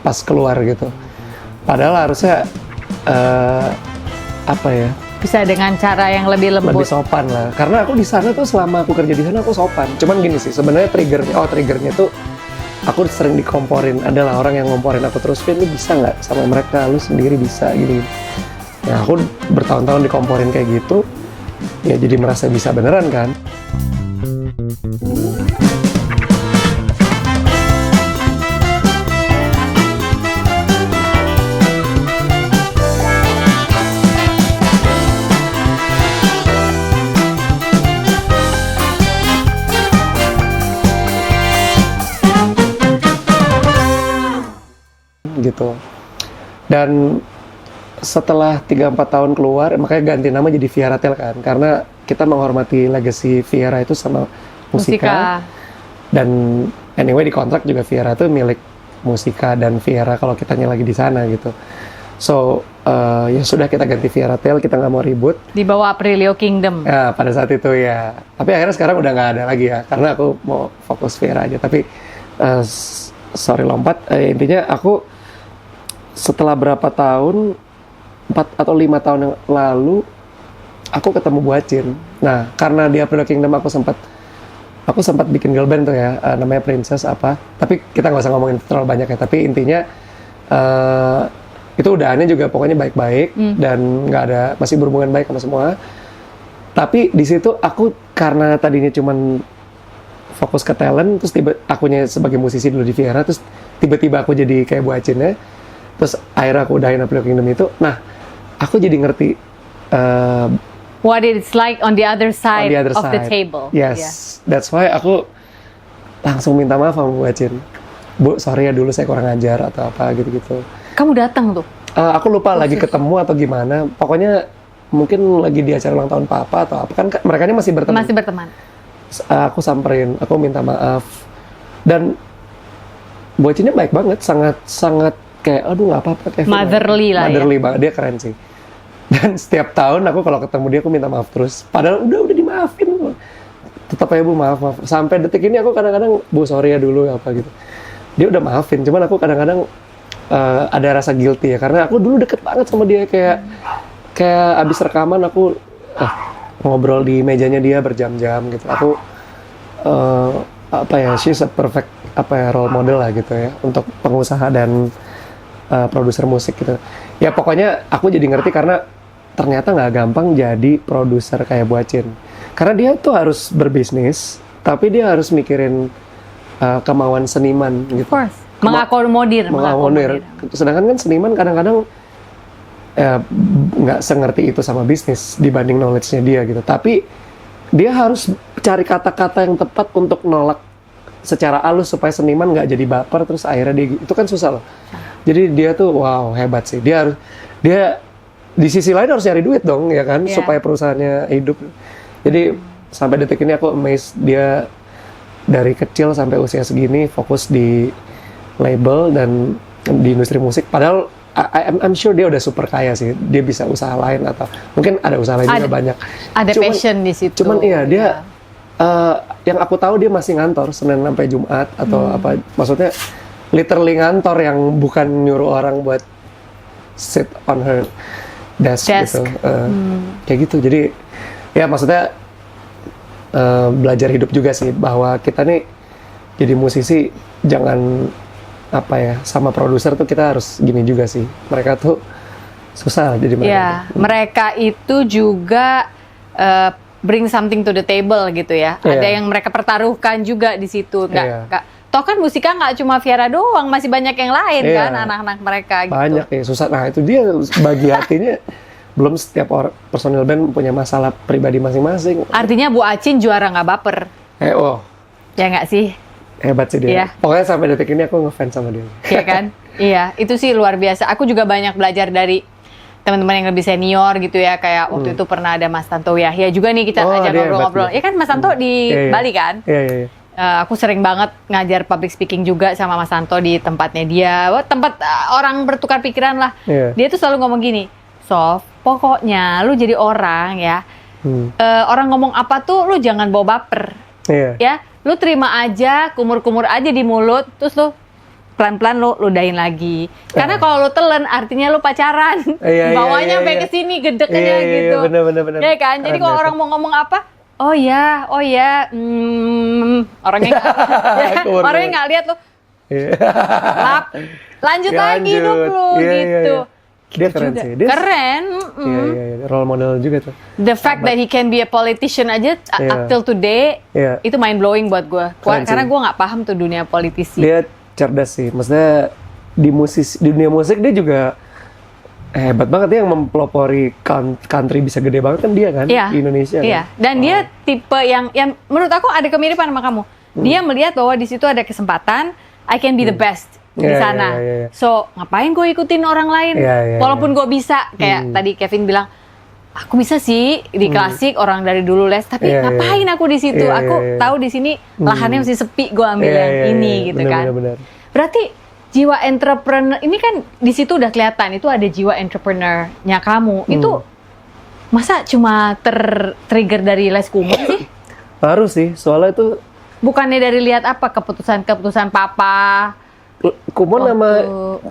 pas keluar gitu. Padahal harusnya apa ya? Bisa dengan cara yang lebih lembut. Lebih sopan lah. Karena aku di sana tuh selama aku kerja di sana aku sopan. Cuman gini sih, sebenarnya triggernya tuh aku sering dikomporin. Adalah orang yang ngomporin aku terus, Vin, lu bisa nggak sama mereka? Lu sendiri bisa gini. Nah, aku bertahun-tahun dikomporin kayak gitu. Ya jadi merasa bisa beneran kan. Gitu. Dan setelah 3-4 tahun keluar, makanya ganti nama jadi Viera Tail kan, karena kita menghormati legacy Viera itu sama Musica. Dan anyway di kontrak juga Viera itu milik Musica dan Viera kalau kitanya lagi di sana gitu. So ya sudah, kita ganti Viera Tail, kita nggak mau ribut. Di bawah Aprilio Kingdom. Ya pada saat itu ya. Tapi akhirnya sekarang udah nggak ada lagi ya, karena aku mau fokus Viera aja. Tapi sorry lompat, intinya aku setelah berapa tahun, 4 atau 5 tahun yang lalu, aku ketemu Bu Acin. Nah, karena di Aprilio Kingdom aku sempat bikin girl band tuh ya, namanya Princess apa. Tapi kita nggak usah ngomongin terlalu banyak ya. Tapi intinya itu udahannya juga pokoknya baik-baik dan nggak ada, masih berhubungan baik sama semua. Tapi di situ aku karena tadinya cuman fokus ke talent, terus akunya sebagai musisi dulu di Viera, terus tiba-tiba aku jadi kayak Bu Acin ya. Terus akhirnya aku udahin Aprilio Kingdom itu. Nah, aku jadi ngerti what it's like on the other side of the table. Yes, yeah. That's why aku langsung minta maaf sama Bu Acin. Bu, sorry ya dulu saya kurang ajar atau apa gitu-gitu. Kamu datang tuh? Aku lupa lagi ketemu atau gimana. Pokoknya mungkin lagi di acara ulang tahun papa atau apa. Kan mereka masih berteman. Masih berteman. Aku samperin, aku minta maaf. Dan Bu Acinnya baik banget, sangat kayak, aduh nggak apa-apa Kevin. Motherly lah Motherly ya. banget, dia keren sih. Dan setiap tahun aku kalau ketemu dia aku minta maaf terus. Padahal udah dimaafin. Tetap aja Bu, maaf. Sampai detik ini aku kadang-kadang, Bu sorry ya dulu apa gitu. Dia udah maafin, cuman aku kadang-kadang ada rasa guilty ya. Karena aku dulu deket banget sama dia, kayak abis rekaman aku ngobrol di mejanya dia berjam-jam gitu. Aku she's a perfect role model lah gitu ya untuk pengusaha dan produser musik gitu. Ya pokoknya aku jadi ngerti karena ternyata nggak gampang jadi produser kayak Bu Acin. Karena dia tuh harus berbisnis, tapi dia harus mikirin kemauan seniman gitu. Of course. Mengakomodir. Sedangkan kan seniman kadang-kadang nggak sengerti itu sama bisnis dibanding knowledge-nya dia gitu. Tapi dia harus cari kata-kata yang tepat untuk nolak secara halus supaya seniman nggak jadi baper terus akhirnya dia itu kan susah loh. Jadi dia tuh wow hebat sih. Dia di sisi lain harus nyari duit dong ya kan supaya perusahaannya hidup. Jadi sampai detik ini aku amazed dia dari kecil sampai usia segini fokus di label dan di industri musik. Padahal I'm sure dia udah super kaya sih. Dia bisa usaha lain atau mungkin ada usaha lain juga banyak. Ada passion di situ. Cuman iya dia yang aku tahu dia masih ngantor Senin sampai Jumat atau apa, maksudnya literally ngantor yang bukan nyuruh orang buat sit on her desk. Gitu. Kayak gitu. Jadi ya maksudnya belajar hidup juga sih bahwa kita nih jadi musisi jangan sama produser tuh kita harus gini juga sih. Mereka tuh susah jadi mereka. Ya, mereka itu juga bring something to the table gitu ya. Ada yang mereka pertaruhkan juga di situ. Toh kan Musica nggak cuma Viera doang, masih banyak yang lain kan anak-anak mereka gitu. Banyak ya, susah. Nah itu dia bagi hatinya. Belum setiap personil band punya masalah pribadi masing-masing. Artinya Bu Acin juara nggak baper. Ya nggak sih? Hebat sih dia. Iya. Pokoknya sampai detik ini aku ngefans sama dia. Iya kan? Iya, itu sih luar biasa. Aku juga banyak belajar dari teman-teman yang lebih senior gitu ya, kayak waktu itu pernah ada Mas Tanto Yahya juga nih kita ajak ngobrol-ngobrol. Ya kan Mas Tanto di Bali kan? Iya. Aku sering banget ngajar public speaking juga sama Mas Tanto di tempatnya dia. Tempat orang bertukar pikiran lah. Dia tuh selalu ngomong gini, Sof, pokoknya lu jadi orang ya, orang ngomong apa tuh lu jangan bawa baper. Ya, lu terima aja, kumur-kumur aja di mulut, terus lu pelan-pelan lu ludahin lagi. Karena kalau lu telan artinya lu pacaran. Bawanya sampai ke sini gedeknya gitu. Bener. Ya kan? Jadi kalau orang mau ngomong apa? Oh ya, orangnya orangnya nggak lihat lu. Lanjut lagi hidup lu gitu. Dia keren sih. Keren. Iya, role model juga tuh. The fact that he can be a politician aja up till today, itu mind blowing buat gue. Karena gue nggak paham tuh dunia politisi. Dia cerdas sih. Maksudnya di dunia musik dia juga hebat banget, dia yang mempelopori country bisa gede banget kan dia kan di Indonesia. Iya. Kan? Dan dia tipe yang menurut aku ada kemiripan sama kamu. Dia melihat bahwa di situ ada kesempatan, I can be the best di sana. So ngapain gue ikutin orang lain? Walaupun gue bisa, kayak tadi Kevin bilang, aku bisa sih di klasik orang dari dulu les, tapi ngapain aku di situ? Aku tahu di sini lahannya masih sepi, gue ambil yang ini gitu kan. Bener. Berarti jiwa entrepreneur ini kan di situ udah kelihatan itu ada jiwa entrepreneurnya kamu. Itu masa cuma trigger dari les kumon sih? Harus sih, soalnya itu bukannya dari lihat apa keputusan papa. Kumon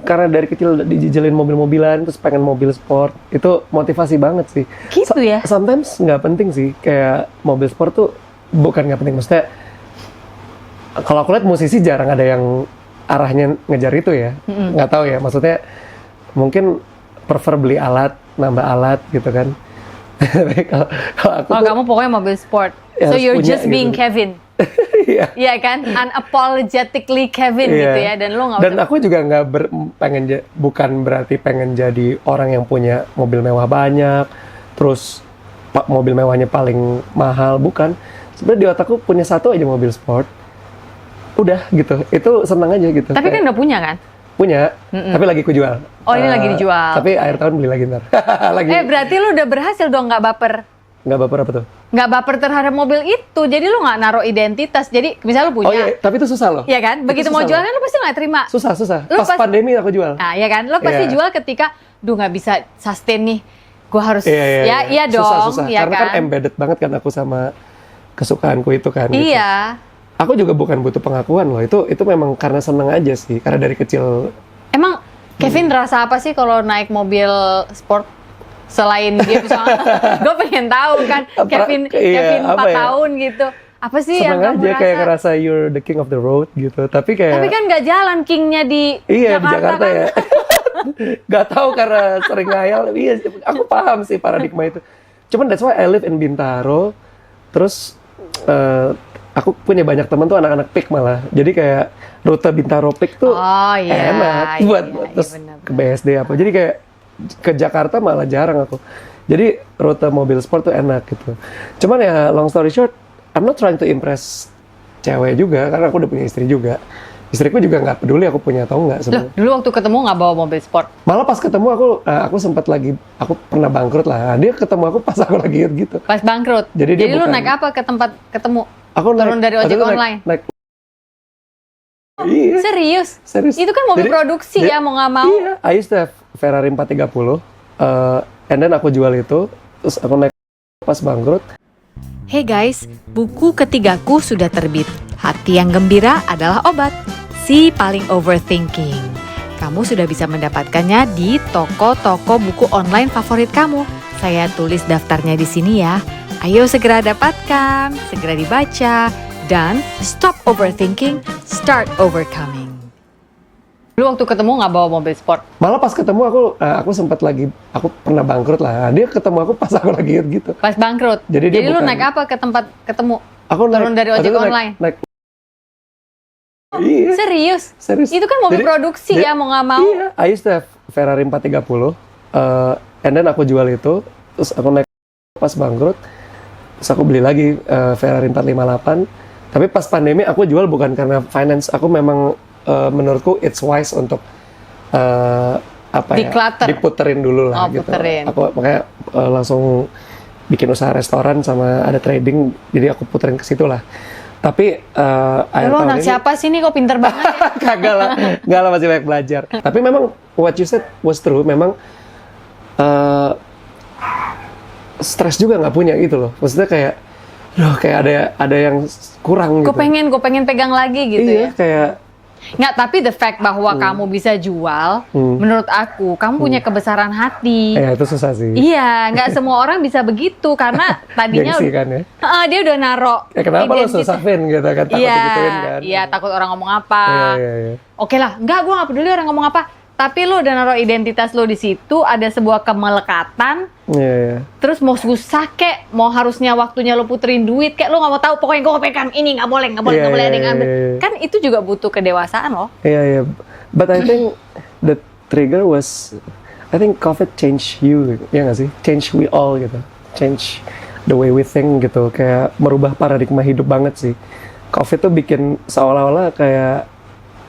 karena dari kecil dijejelin mobil-mobilan, terus pengen mobil sport, itu motivasi banget sih. Gitu ya? Sometimes nggak penting sih, kayak mobil sport tuh bukan nggak penting, maksudnya kalau aku lihat musisi jarang ada yang arahnya ngejar itu ya, nggak tahu ya, maksudnya mungkin prefer beli alat, nambah alat gitu kan. Kalau aku kamu pokoknya mobil sport, so you're just being gitu. Kevin. Iya kan, unapologetically Kevin gitu ya, dan lo nggak. Dan aku juga nggak bukan berarti pengen jadi orang yang punya mobil mewah banyak, terus mobil mewahnya paling mahal, bukan. Sebenarnya di otakku punya satu aja mobil sport, udah gitu, itu senang aja gitu. Tapi kan udah punya kan? Punya, tapi lagi ku jual. Oh ini lagi dijual. Tapi akhir tahun beli lagi ntar. Berarti lu udah berhasil dong nggak baper? Nggak baper apa tuh? Nggak baper terhadap mobil itu, jadi lu nggak naruh identitas. Jadi misal lu punya. Oh iya, tapi itu susah loh. Iya kan? Begitu mau jual kan lu pasti nggak terima. Susah. Pas pandemi aku jual. Nah iya kan? Lu pasti jual ketika, nggak bisa sustain nih. Gue harus, iya dong. Susah. Ya karena kan embedded banget kan aku sama kesukaanku itu kan. Iya. Gitu. Aku juga bukan butuh pengakuan loh. Itu memang karena seneng aja sih. Karena dari kecil. Emang Kevin rasa apa sih kalau naik mobil sport? Selain dia bisa, gue pengen tahu kan, Kevin 4 tahun gitu. Apa sih seneng yang kamu aja rasa? Kayak ngerasa you're the king of the road gitu. Tapi kan nggak jalan kingnya di Jakarta. Di Jakarta kan? Ya. Gak tahu karena sering ngayal. Iya, aku paham sih paradigma itu. Cuman that's why I live in Bintaro. Terus aku punya banyak teman tuh anak-anak PIK malah. Jadi kayak rute Bintaro PIK tuh enak buat terus bener. Ke BSD apa. Jadi kayak ke Jakarta malah jarang aku. Jadi rute mobil sport tuh enak gitu. Cuman ya long story short, I'm not trying to impress cewek juga karena aku udah punya istri juga. Istriku juga nggak peduli aku punya atau nggak sebenarnya. Dulu waktu ketemu nggak bawa mobil sport? Malah pas ketemu aku sempat aku pernah bangkrut lah. Dia ketemu aku pas aku lagi gitu. Pas bangkrut. Jadi lu naik apa ke tempat ketemu? Aku turun dari ojek online. Iya. Serius? Itu kan mobil produksi ya, mau nggak mau. Iya, I used to have Ferrari 430, and then aku jual itu, terus aku naik pas bangkrut. Hey guys, buku ketigaku sudah terbit. Hati yang gembira adalah obat. Si paling overthinking. Kamu sudah bisa mendapatkannya di toko-toko buku online favorit kamu. Saya tulis daftarnya di sini ya. Ayo segera dapatkan, segera dibaca. Dan stop overthinking, start overcoming. Dulu waktu ketemu nggak bawa mobil sport? Malah pas ketemu aku sempat aku pernah bangkrut lah. Dia ketemu aku pas aku lagi gitu. Pas bangkrut? Jadi lu naik apa ke tempat ketemu? Aku turun dari ojek online? Iya. Serius? Itu kan mobil produksi ya, mau nggak mau. Iya, I used to have Ferrari 430, and then aku jual itu, terus aku naik pas bangkrut, terus aku beli lagi Ferrari 458. Tapi pas pandemi aku jual bukan karena finance, aku memang menurutku it's wise untuk diputerin dulu lah gitu. Aku makanya langsung bikin usaha restoran sama ada trading, jadi aku puterin ke situ lah. Tapi lo anak siapa sih nih kok pinter banget ya? Kagak lah masih banyak belajar. Tapi memang what you said was true, memang stres juga nggak punya gitu loh. Maksudnya kayak ada yang kurang gitu. Gue pengen pegang lagi gitu ya. Kayak Nggak, tapi the fact bahwa kamu bisa jual, menurut aku, kamu punya kebesaran hati. Ya itu susah sih. Iya, nggak semua orang bisa begitu karena tadinya Gengsi kan ya. dia udah naro. Kenapa lo susah Vin gitu kan, takut digituin kan. Iya, takut orang ngomong apa. Iya. Oke lah, gue nggak peduli orang ngomong apa. Tapi lo udah naruh identitas lo di situ, ada sebuah kemelekatan. Iya. Terus mau susah kek, mau harusnya waktunya lo puterin duit kek, lo nggak mau tahu. Pokoknya gue pegang ini nggak boleh ada yang ambil. Kan itu juga butuh kedewasaan loh. Iya. But I think the trigger was, I think COVID change you, ya nggak sih? Change we all gitu. Change the way we think gitu. Kayak merubah paradigma hidup banget sih. COVID tuh bikin seolah-olah kayak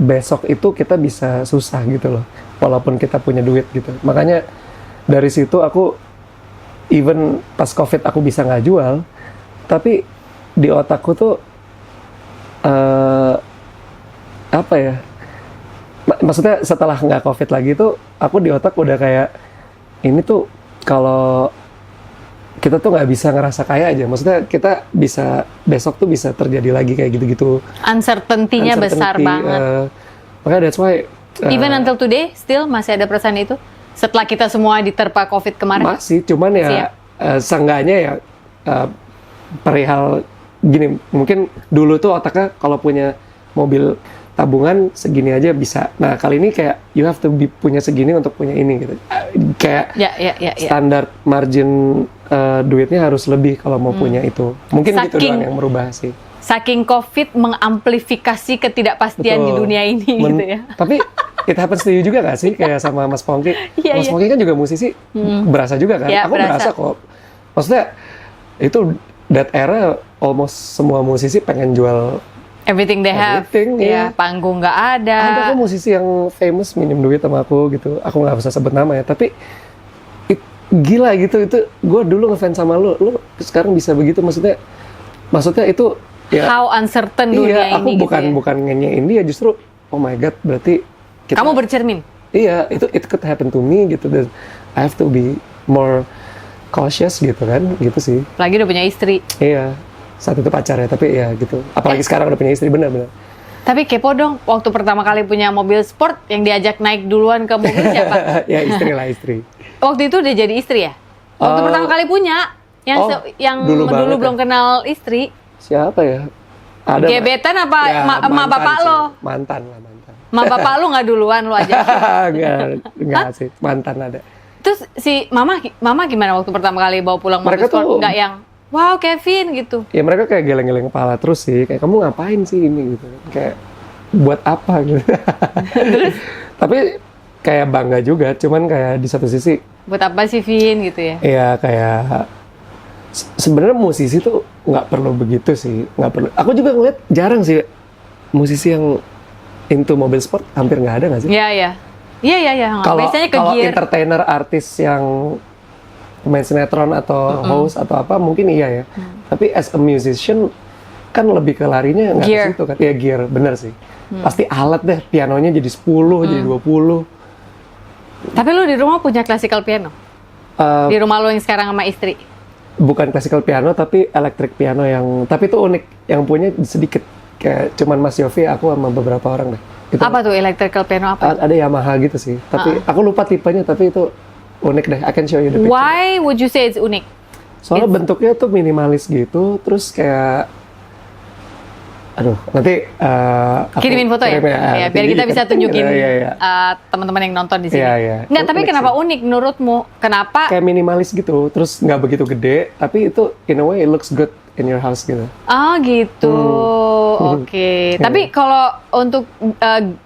besok itu kita bisa susah gitu loh, walaupun kita punya duit gitu. Makanya dari situ aku, even pas COVID aku bisa nggak jual, tapi di otakku tuh apa ya? Maksudnya setelah nggak COVID lagi tuh, aku di otak udah kayak ini tuh kalau kita tuh nggak bisa ngerasa kaya aja. Maksudnya kita bisa besok tuh bisa terjadi lagi kayak gitu-gitu. Uncertainty-nya besar banget. Makanya that's why. Even until today, still masih ada perasaan itu? Setelah kita semua diterpa COVID kemarin? Masih, cuman ya seenggaknya ya perihal gini. Mungkin dulu tuh otaknya kalau punya mobil tabungan segini aja bisa. Nah kali ini kayak you have to punya segini untuk punya ini gitu. Kayak standar margin duitnya harus lebih kalau mau punya itu. Mungkin gitu doang yang merubah sih. Saking COVID mengamplifikasi ketidakpastian di dunia ini gitu ya. Tapi it happens to you juga gak sih? Kayak sama Mas Pongki. Mas Pongki kan juga musisi, berasa juga kan? Aku berasa kok. Maksudnya itu that era almost semua musisi pengen jual everything they have, panggung nggak ada. Ada kok musisi yang famous minim duit sama aku gitu. Aku nggak bisa sebut nama ya, tapi gila gitu. Itu gue dulu ngefans sama lu sekarang bisa begitu. Maksudnya itu ya. How uncertain dunia ini. Iya, aku bukan ngenyain dia, justru oh my god, berarti kita, kamu bercermin. Iya, it could happen to me gitu. Dan I have to be more cautious gitu kan, gitu sih. Lagi udah punya istri. Iya. Saat itu pacarnya, tapi ya gitu. Apalagi sekarang udah punya istri, benar-benar. Tapi kepo dong, waktu pertama kali punya mobil sport, yang diajak naik duluan ke mobil siapa? Ya istri. Waktu itu udah jadi istri ya? Waktu pertama kali punya, yang dulu belum kenal istri. Siapa ya? Ada gebetan apa emak bapak sih. lo? Mantan. Emak bapak lo nggak duluan lo aja? Enggak sih, mantan ada. Terus si mama gimana waktu pertama kali bawa pulang mobil sport? Nggak yang wow, Kevin gitu. Ya mereka kayak geleng-geleng kepala terus sih. Kayak kamu ngapain sih ini gitu. Kayak buat apa gitu. Tapi kayak bangga juga. Cuman kayak di satu sisi. Buat apa sih Vin gitu ya? Iya kayak. Sebenarnya musisi tuh nggak perlu begitu sih. Nggak perlu. Aku juga ngeliat jarang sih. Musisi yang into mobil sport hampir nggak ada nggak sih? Iya. Biasanya ke kalau gear. Entertainer artis yang pemain sinetron atau host atau apa mungkin iya ya. Tapi as a musician kan lebih ke larinya nggak ke situ kan. Ya gear, bener sih. Pasti alat deh, pianonya jadi 10, jadi 20. Tapi lu di rumah punya classical piano? Di rumah lu yang sekarang sama istri? Bukan classical piano tapi electric piano tapi itu unik. Yang punya sedikit kayak cuman Mas Yofi, aku sama beberapa orang deh. Itu, apa tuh electrical piano apa? Ada Yamaha gitu sih. Tapi aku lupa tipenya, tapi itu unik deh, I can show you the picture. Why would you say it's unik? Soalnya bentuknya tuh minimalis gitu, terus kayak, aduh, nanti kirimin foto ya? Biar kita bisa tunjukin teman-teman yang nonton di sini. Nggak, tapi kenapa unik menurutmu? Kenapa? Kayak minimalis gitu, terus nggak begitu gede, tapi itu in a way it looks good in your house gitu. Oh gitu, oke. Tapi kalau untuk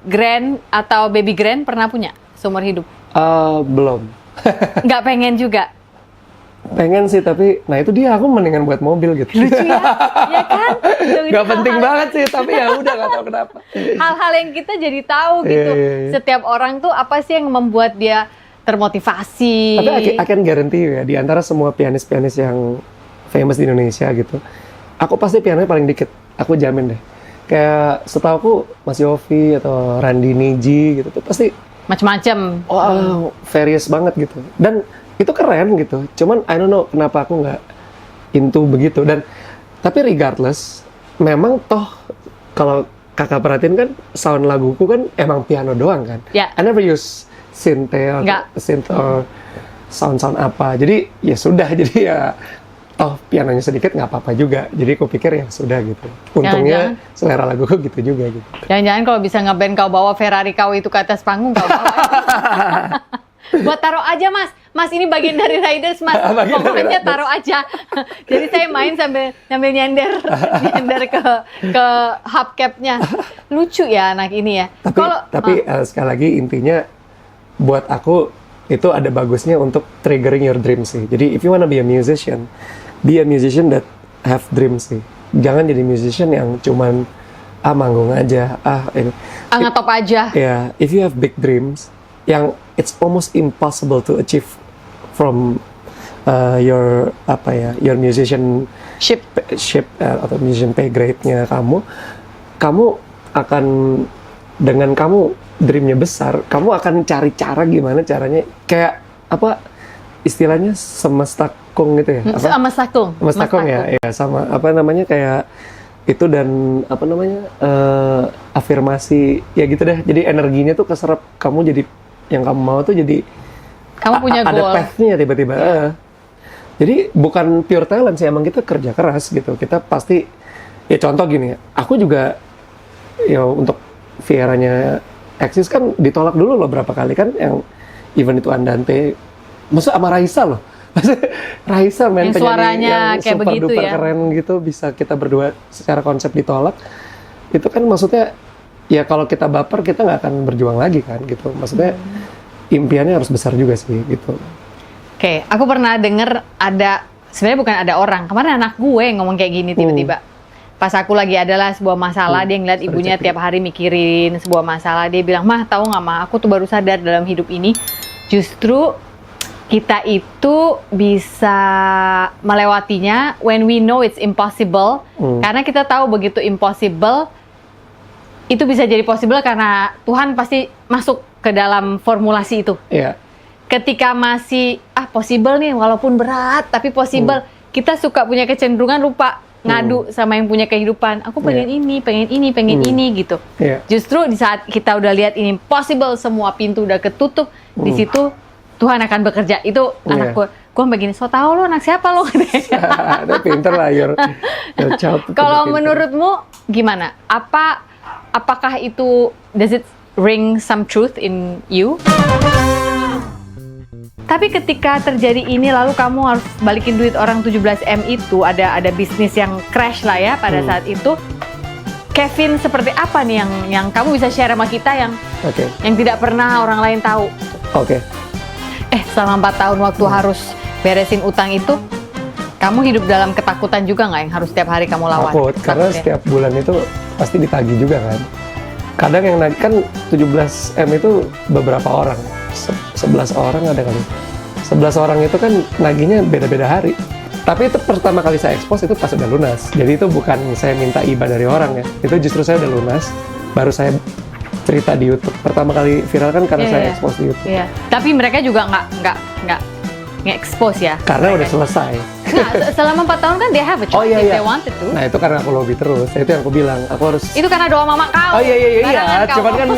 grand atau baby grand pernah punya seumur hidup? Belum. Nggak pengen juga? Pengen sih, tapi nah itu dia, aku mendingan buat mobil gitu. Lucu ya? Ya kan? Nggak penting banget sih, tapi ya udah nggak tahu kenapa. Hal-hal yang kita jadi tahu gitu. Setiap orang tuh apa sih yang membuat dia termotivasi? Tapi I can guarantee ya, di antara semua pianis-pianis yang famous di Indonesia gitu, aku pasti pianonya paling dikit. Aku jamin deh. Kayak setahu aku Mas Yofi atau Randy Niji gitu tuh pasti macam-macam. Wow, various banget gitu. Dan itu keren gitu. Cuman I don't know kenapa aku nggak into begitu. Dan tapi regardless, memang toh kalau kakak perhatiin kan sound laguku kan emang piano doang kan. Ya. I never use synth Nggak. or sound apa. Jadi ya sudah, jadi ya toh pianonya sedikit nggak apa-apa juga. Jadi aku pikir ya sudah gitu. Untungnya selera laguku gitu juga gitu. Jangan-jangan kalau bisa ngeband kau bawa Ferrari kau itu ke atas panggung kau bawa. Buat taruh aja mas. Mas ini bagian dari Riders mas. Bagian dari Pokoknya Riders. taruh aja. Jadi saya main sambil nyender ke hubcapnya. Lucu ya anak ini ya. Tapi sekali lagi intinya buat aku itu ada bagusnya untuk triggering your dreams sih. Jadi if you wanna be a musician that have dreams sih. Jangan jadi musician yang cuman manggung aja, ini. Ngetop aja. Yeah, if you have big dreams yang it's almost impossible to achieve from your musicianship atau musician pay grade-nya kamu akan dengan kamu dreamnya besar, kamu akan cari cara gimana caranya kayak apa istilahnya semastakung gitu ya? Semastakung ya, sama apa namanya kayak itu dan apa namanya afirmasi ya gitu deh. Jadi energinya tuh keserap kamu jadi yang kamu mau tuh jadi kamu punya ada goal. path-nya tiba-tiba. Jadi bukan pure talent sih, emang kita kerja keras gitu. Kita pasti ya contoh gini, aku juga ya untuk Vieranya Exis kan ditolak dulu loh berapa kali kan yang event itu Andante. Maksud sama Raisa loh. Raisa yang suaranya yang kayak super begitu duper ya. keren gitu bisa kita berdua secara konsep ditolak. Itu kan maksudnya ya kalau kita baper kita nggak akan berjuang lagi kan gitu. Maksudnya impiannya harus besar juga sih gitu. Oke, aku pernah denger sebenarnya bukan ada orang, kemarin anak gue yang ngomong kayak gini tiba-tiba. Pas aku lagi adalah sebuah masalah, dia ngeliat ibunya tiap hari mikirin sebuah masalah, dia bilang, "Mah, tahu nggak mah, aku tuh baru sadar dalam hidup ini, justru kita itu bisa melewatinya when we know it's impossible, karena kita tahu begitu impossible, itu bisa jadi possible karena Tuhan pasti masuk ke dalam formulasi itu." Iya. Ketika masih possible nih walaupun berat tapi possible, kita suka punya kecenderungan lupa ngadu sama yang punya kehidupan. Aku pengen ini, pengen ini gitu. Yeah. Justru di saat kita udah lihat ini possible, semua pintu udah ketutup, di situ Tuhan akan bekerja. Itu anak gue sampai gini, so tau lo anak siapa lo? Tapi pinter lah your child. Kalau menurutmu gimana? Apakah itu does it ring some truth in you? Tapi ketika terjadi ini lalu kamu harus balikin duit orang 17M itu, ada bisnis yang crash lah ya pada saat itu. Kevin seperti apa nih yang kamu bisa share sama kita yang tidak pernah orang lain tahu? Selama 4 tahun waktu harus beresin utang itu, kamu hidup dalam ketakutan juga nggak yang harus setiap hari kamu lawan? Takut, karena setiap bulan itu pasti ditagih juga kan. Kadang yang nagih kan 17M itu beberapa orang. 11 orang ada kali. 11 orang itu kan nagihnya beda-beda hari. Tapi itu pertama kali saya expose itu pas udah lunas. Jadi itu bukan saya minta IBA dari orang ya. Itu justru saya udah lunas, baru saya cerita di YouTube. Pertama kali viral kan karena saya expose di YouTube. Iya. Tapi mereka juga nggak nge-expose ya. Karena udah selesai. Nah, selama 4 tahun kan they have a choice if they wanted to. Nah itu karena aku lobby terus. Itu yang aku bilang. Aku harus. Itu karena doa mama kau. Iya. Barangan kau. Cuman kan.